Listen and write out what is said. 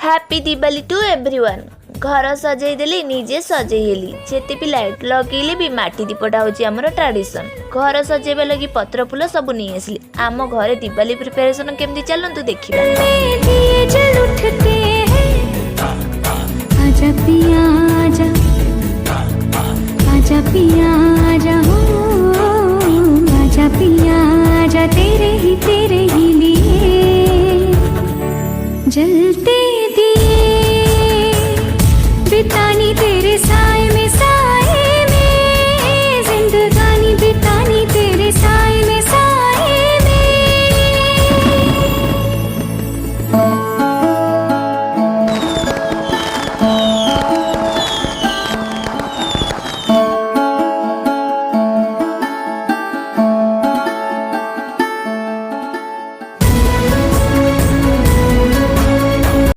Happy Diwali to everyone. घर सजई देली निजे सजईली जेते भी लाइट लगेले भी माटी दीपटा होची हमर ट्रेडिशन। घर सजेबा लगी पत्र फूल सब नहीं आसली। आम घरे दिवाली प्रिपरेशन केमती चलंतु देखिबा। आजा पिया आजा, आजा पिया आजा हो, आजा पिया आजा तेरे ही लिए जलते दिए बितानी तेरे साथ।